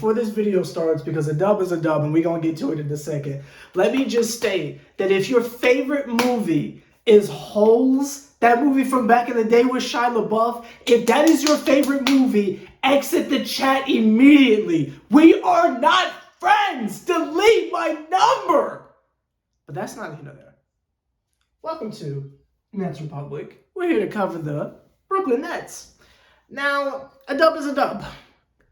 before this video starts, because a dub is a dub and we're going to get to it in a second, let me just state that if your favorite movie is Holes, that movie from back in the day with Shia LaBeouf, if that is your favorite movie, exit the chat immediately. We are not friends. Delete my number. But that's not here nor there. Welcome to Nets Republic. We're here to cover the Brooklyn Nets. Now, a dub is a dub.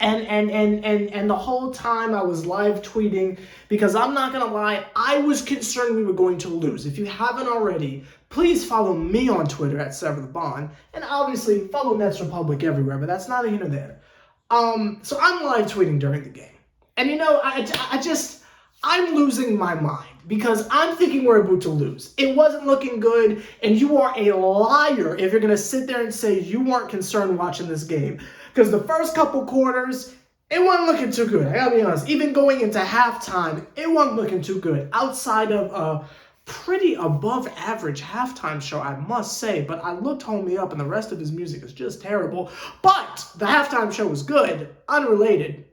And the whole time I was live tweeting, because I'm not going to lie, I was concerned we were going to lose. If you haven't already, please follow me on Twitter at @SeverTheBond, and obviously follow Nets Republic everywhere, but that's neither here nor there. So I'm live tweeting during the game. And you know, I'm losing my mind because I'm thinking we're about to lose. It wasn't looking good, and you are a liar if you're going to sit there and say you weren't concerned watching this game. Because the first couple quarters, it wasn't looking too good. I gotta be honest. Even going into halftime, it wasn't looking too good. Outside of a pretty above average halftime show, I must say. But I looked Homie up, and the rest of his music is just terrible. But the halftime show was good. Unrelated.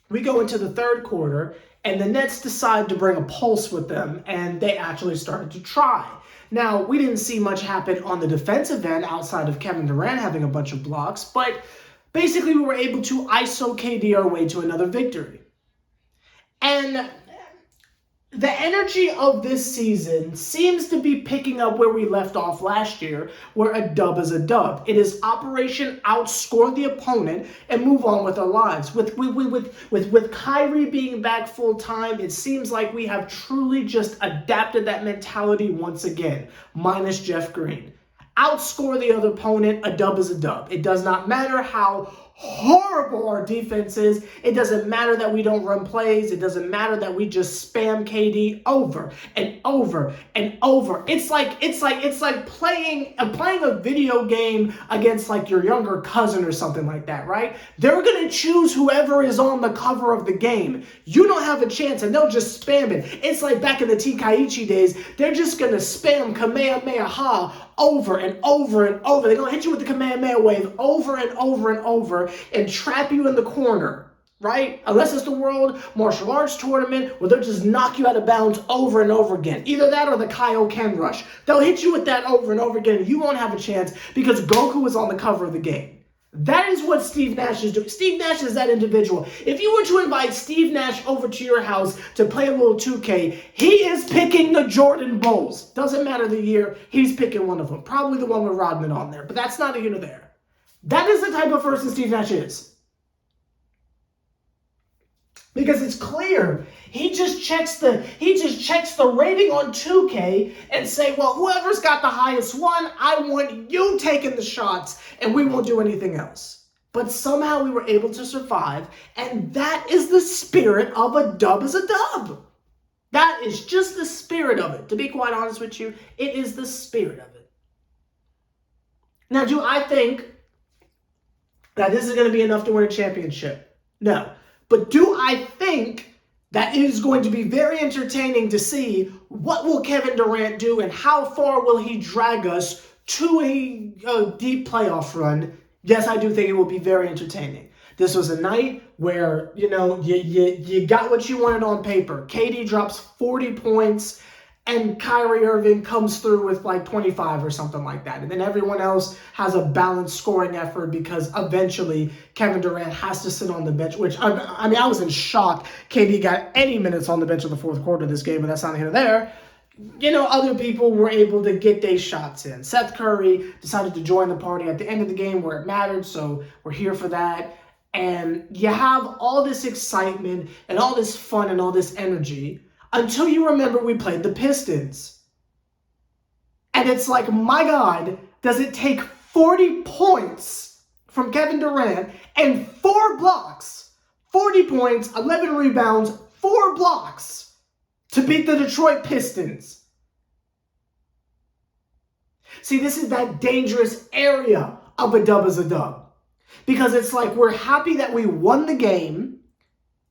We go into the third quarter, and the Nets decide to bring a pulse with them, and they actually started to try. Now, we didn't see much happen on the defensive end outside of Kevin Durant having a bunch of blocks, but basically we were able to ISO KD our way to another victory. And the energy of this season seems to be picking up where we left off last year, where a dub is a dub. It is Operation outscore the opponent and move on with our lives. With Kyrie being back full time, it seems like we have truly just adapted that mentality once again, minus Jeff Green. Outscore the other opponent, a dub is a dub. It does not matter how horrible our defense is. It doesn't matter that we don't run plays. It doesn't matter that we just spam KD over and over and over. It's like playing a video game against like your younger cousin or something like that, right? They're gonna choose whoever is on the cover of the game. You don't have a chance, and they'll just spam it. It's like back in the Tenkaichi days. They're just gonna spam Kamehameha over and over and over. They're gonna hit you with the Kamehameha wave over and over and over and trap you in the corner, right? Unless it's the World Martial Arts Tournament where they'll just knock you out of bounds over and over again. Either that or the Kaioken Rush. They'll hit you with that over and over again, and you won't have a chance because Goku is on the cover of the game. That is what Steve Nash is doing. Steve Nash is that individual. If you were to invite Steve Nash over to your house to play a little 2K, he is picking the Jordan Bulls. Doesn't matter the year, he's picking one of them. Probably the one with Rodman on there, but that's not here nor there. That is the type of person Steve Nash is. Because it's clear. He just checks the rating on 2K and say, well, whoever's got the highest one, I want you taking the shots, and we won't do anything else. But somehow we were able to survive, and that is the spirit of a dub is a dub. That is just the spirit of it. To be quite honest with you, it is the spirit of it. Now, do I think that this is going to be enough to win a championship? No. But do I think that it is going to be very entertaining to see what will Kevin Durant do and how far will he drag us to a deep playoff run? Yes, I do think it will be very entertaining. This was a night where, you know, you got what you wanted on paper. KD drops 40 points. And Kyrie Irving comes through with like 25 or something like that. And then everyone else has a balanced scoring effort because eventually Kevin Durant has to sit on the bench, which, I mean, I was in shock KD got any minutes on the bench in the fourth quarter of this game, but that's not here or there. You know, other people were able to get their shots in. Seth Curry decided to join the party at the end of the game where it mattered, so we're here for that. And you have all this excitement and all this fun and all this energy until you remember we played the Pistons. And it's like, my God, does it take 40 points from Kevin Durant and 4 blocks, 40 points, 11 rebounds, 4 blocks to beat the Detroit Pistons? See, this is that dangerous area of a dub is a dub. Because it's like we're happy that we won the game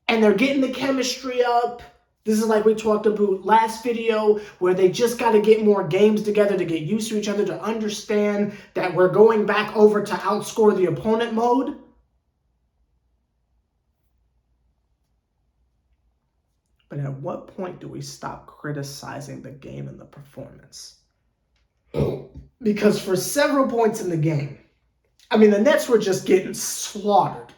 and they're getting the chemistry up. This is like we talked about last video where they just got to get more games together to get used to each other, to understand that we're going back over to outscore the opponent mode. But at what point do we stop criticizing the game and the performance? Because for several points in the game, I mean, the Nets were just getting slaughtered.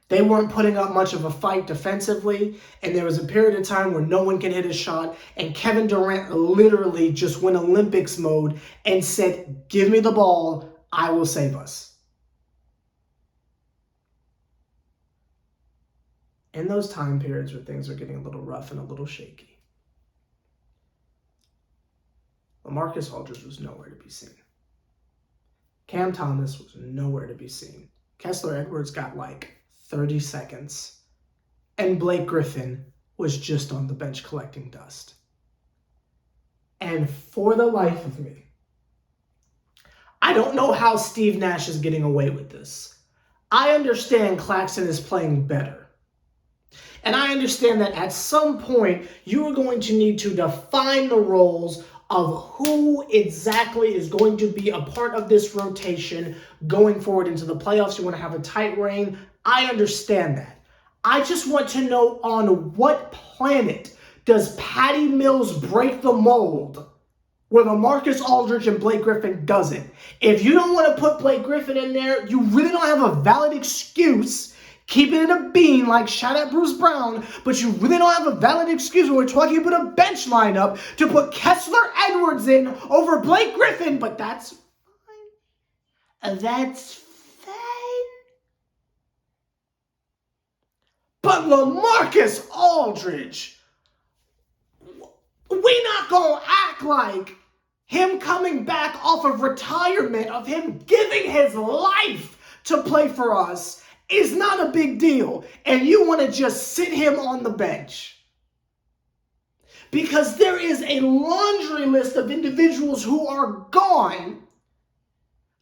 They weren't putting up much of a fight defensively, and there was a period of time where no one could hit a shot, and Kevin Durant literally just went Olympics mode and said, give me the ball, I will save us. In those time periods where things are getting a little rough and a little shaky, LaMarcus Aldridge was nowhere to be seen. Cam Thomas was nowhere to be seen. Kessler Edwards got like 30 seconds. And Blake Griffin was just on the bench collecting dust. And for the life of me, I don't know how Steve Nash is getting away with this. I understand Claxton is playing better. And I understand that at some point, you are going to need to define the roles of who exactly is going to be a part of this rotation going forward into the playoffs. You want to have a tight reign. I understand that. I just want to know, on what planet does Patty Mills break the mold where LaMarcus Aldridge and Blake Griffin doesn't? If you don't want to put Blake Griffin in there, you really don't have a valid excuse. Keep it in a bean, like shout out Bruce Brown, but you really don't have a valid excuse when we're talking about a bench lineup to put Kessler Edwards in over Blake Griffin, but that's fine. That's fine. But LaMarcus Aldridge, we not gonna act like him coming back off of retirement, of him giving his life to play for us, is not a big deal, and you want to just sit him on the bench. Because there is a laundry list of individuals who are gone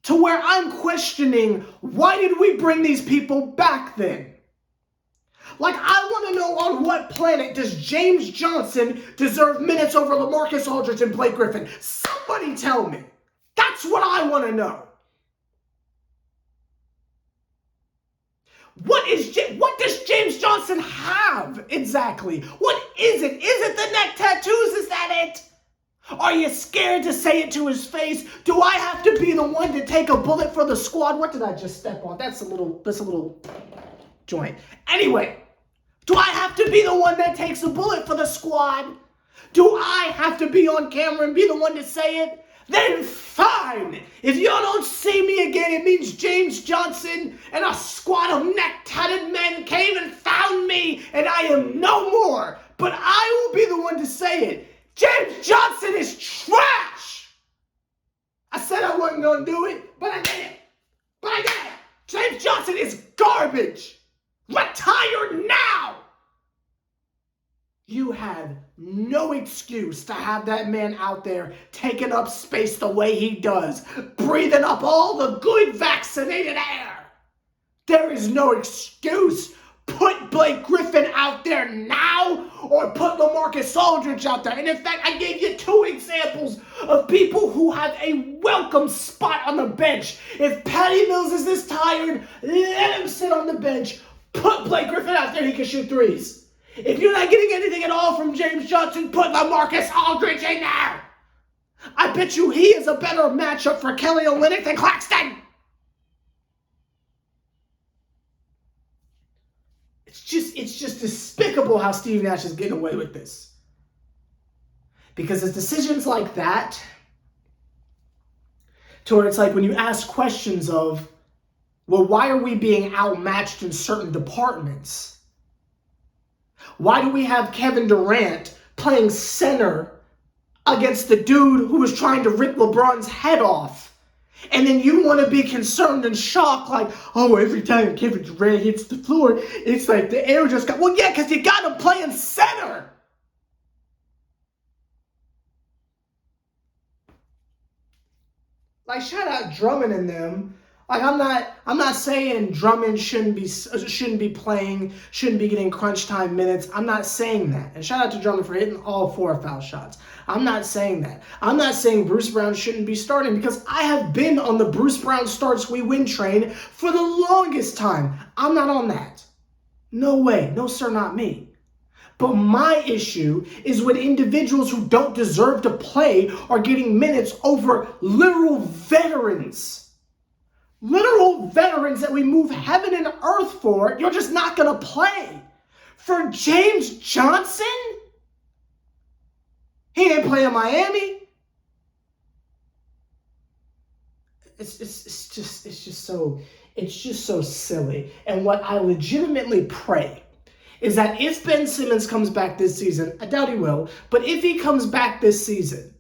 to where I'm questioning, why did we bring these people back then? Like, I want to know, on what planet does James Johnson deserve minutes over LaMarcus Aldridge and Blake Griffin? Somebody tell me. That's what I want to know. What does James Johnson have exactly? What is it? Is it the neck tattoos? Is that it? Are you scared to say it to his face? Do I have to be the one to take a bullet for the squad? What did I just step on? That's a little joint. Anyway, do I have to be the one that takes a bullet for the squad? Do I have to be on camera and be the one to say it? Then fine. If y'all don't see me again, it means James Johnson and a squad of neck-tatted men came and found me, and I am no more. But I will be the one to say it. James Johnson is trash. I said I wasn't going to do it, but I did it. James Johnson is garbage. Retire now. You had no excuse to have that man out there taking up space the way he does, breathing up all the good vaccinated air. There is no excuse. Put Blake Griffin out there now, or put LaMarcus Aldridge out there. And in fact, I gave you 2 examples of people who have a welcome spot on the bench. If Patty Mills is this tired, let him sit on the bench. Put Blake Griffin out there, he can shoot threes. If you're not getting anything at all from James Johnson, put LaMarcus Aldridge in there. I bet you he is a better matchup for Kelly Olynyk than Claxton. It's just despicable how Steve Nash is getting away with this. Because it's decisions like that, to where it's like when you ask questions of, well, why are we being outmatched in certain departments? Why do we have Kevin Durant playing center against the dude who was trying to rip LeBron's head off? And then you want to be concerned and shocked like, oh, every time Kevin Durant hits the floor, it's like the air just got... Well, yeah, because you got him playing center. Like, shout out Drummond and them. Like, I'm not saying Drummond shouldn't be playing, shouldn't be getting crunch time minutes. I'm not saying that. And shout out to Drummond for hitting all 4 foul shots. I'm not saying that. I'm not saying Bruce Brown shouldn't be starting, because I have been on the Bruce Brown starts we win train for the longest time. I'm not on that. No way. No, sir, not me. But my issue is when individuals who don't deserve to play are getting minutes over literal veterans. Literal veterans that we move heaven and earth for, you're just not going to play. For James Johnson? He didn't play in Miami. It's just so silly. And what I legitimately pray is that if Ben Simmons comes back this season, I doubt he will, but if he comes back this season,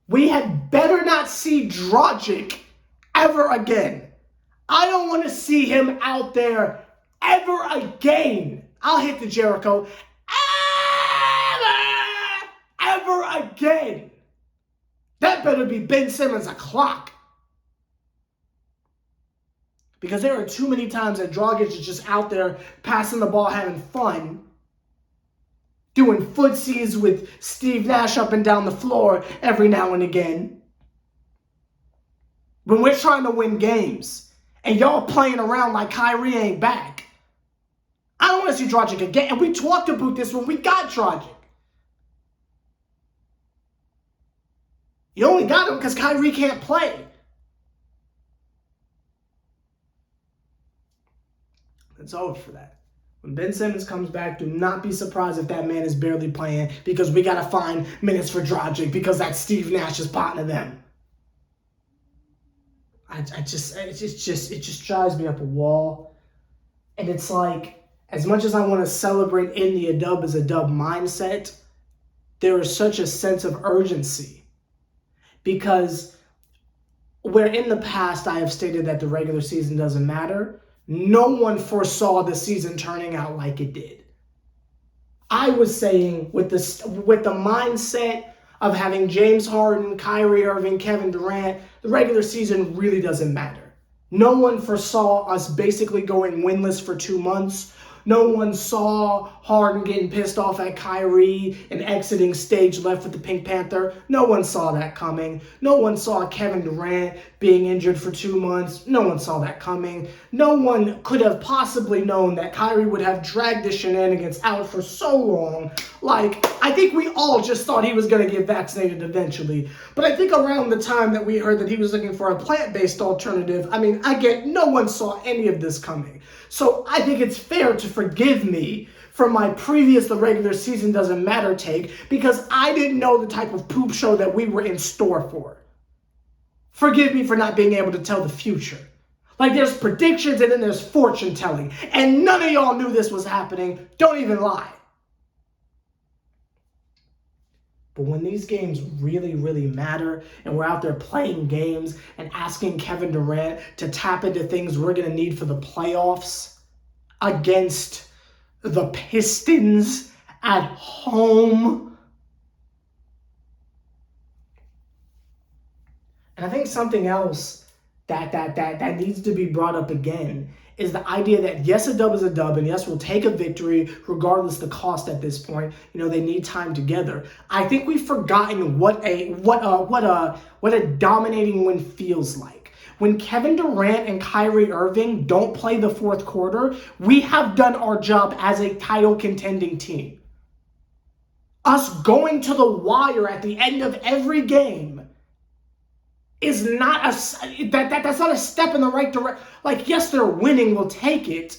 we had better not see Dragic ever again. I don't want to see him out there ever again. I'll hit the Jericho. Ever again. That better be Ben Simmons a clock. Because there are too many times that Dragic is just out there passing the ball, having fun, doing footsies with Steve Nash up and down the floor every now and again. When we're trying to win games and y'all playing around like Kyrie ain't back. I don't want to see Dragic again. And we talked about this when we got Dragic. You only got him because Kyrie can't play. It's over for that. When Ben Simmons comes back, do not be surprised if that man is barely playing because we got to find minutes for Dragic because that's Steve Nash's partner them. It just drives me up a wall. And it's like, as much as I want to celebrate in the a dub is a dub mindset, there is such a sense of urgency. Because where in the past I have stated that the regular season doesn't matter, no one foresaw the season turning out like it did. I was saying with the mindset of having James Harden, Kyrie Irving, Kevin Durant, the regular season really doesn't matter. No one foresaw us basically going winless for 2 months. No one saw Harden getting pissed off at Kyrie and exiting stage left with the Pink Panther. No one saw that coming. No one saw Kevin Durant being injured for 2 months. No one saw that coming. No one could have possibly known that Kyrie would have dragged the shenanigans out for so long. Like, I think we all just thought he was going to get vaccinated eventually. But I think around the time that we heard that he was looking for a plant-based alternative, no one saw any of this coming. So I think it's fair to forgive me for my previous the regular season doesn't matter take because I didn't know the type of poop show that we were in store for. Forgive me for not being able to tell the future. Like there's predictions and then there's fortune telling. And none of y'all knew this was happening. Don't even lie. But when these games really, really matter and we're out there playing games and asking Kevin Durant to tap into things we're going to need for the playoffs against the Pistons at home. And I think something else that needs to be brought up again is the idea that yes, a dub is a dub, and yes, we'll take a victory regardless the cost at this point. They need time together. I think we've forgotten what a dominating win feels like. When Kevin Durant and Kyrie Irving don't play the fourth quarter, we have done our job as a title contending team. Us going to the wire at the end of every game is not that's not a step in the right direction. Like, yes, they're winning, we'll take it.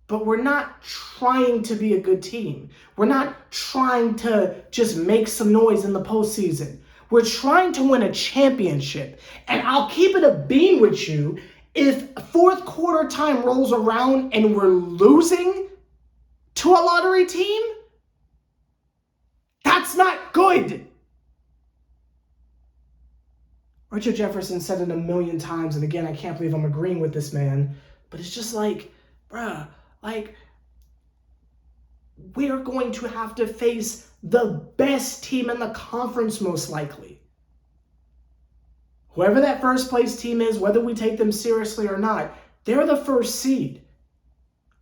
But we're not trying to be a good team. We're not trying to just make some noise in the postseason. We're trying to win a championship. And I'll keep it a bean with you. If fourth quarter time rolls around and we're losing to a lottery team, that's not good. Richard Jefferson said it a million times, and again, I can't believe I'm agreeing with this man, but it's just like, bruh, like, we're going to have to face the best team in the conference most likely. Whoever that first place team is, whether we take them seriously or not, they're the first seed.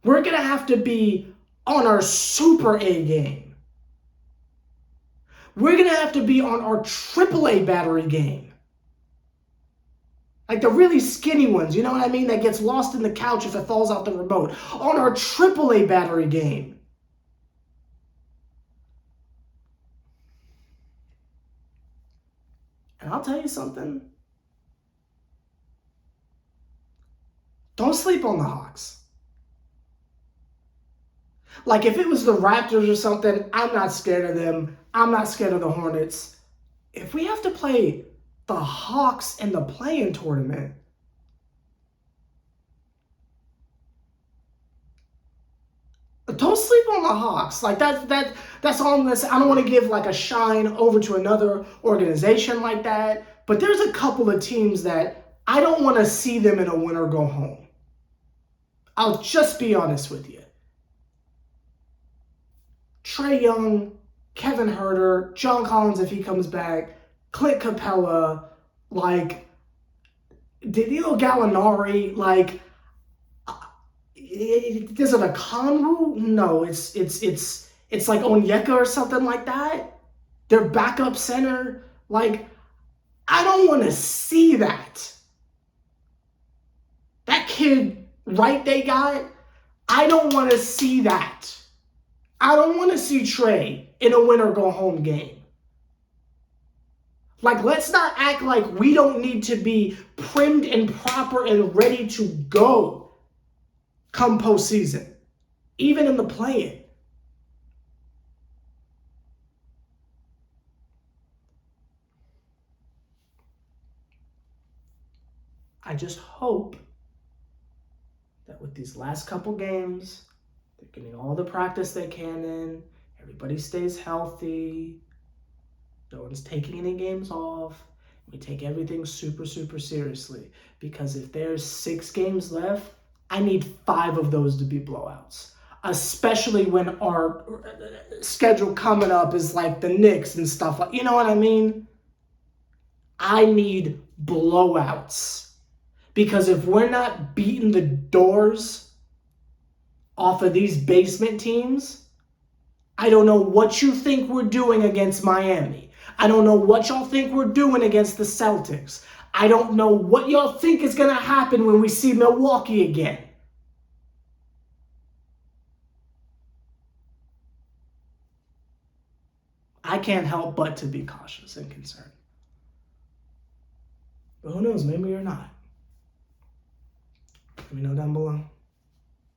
We're going to have to be on our super A game. We're going to have to be on our triple A battery game. Like the really skinny ones, you know what I mean? That gets lost in the couch if it falls out the remote. On our AAA battery game. And I'll tell you something. Don't sleep on the Hawks. Like if it was the Raptors or something, I'm not scared of them. I'm not scared of the Hornets. If we have to play the Hawks in the play-in tournament, don't sleep on the Hawks. Like that's all I'm gonna say. I don't want to give like a shine over to another organization like that. But there's a couple of teams that I don't want to see them in a win or go home. I'll just be honest with you. Trae Young, Kevin Huerter, John Collins if he comes back, Clint Capella, like Danilo Gallinari, like is it a Conru? No, it's like Onyeka or something like that. Their backup center, like I don't want to see that. That kid, right? They got. I don't want to see that. I don't want to see Trae in a win or go home game. Like, let's not act like we don't need to be primed and proper and ready to go come postseason, even in the play-in. I just hope that with these last couple games, they're getting all the practice they can in, everybody stays healthy, no one's taking any games off. We take everything super, super seriously. Because if there's 6 games left, I need 5 of those to be blowouts. Especially when our schedule coming up is like the Knicks and stuff. You know what I mean? I need blowouts. Because if we're not beating the doors off of these basement teams, I don't know what you think we're doing against Miami. I don't know what y'all think we're doing against the Celtics. I don't know what y'all think is going to happen when we see Milwaukee again. I can't help but to be cautious and concerned. But who knows, maybe you're not. Let me know down below.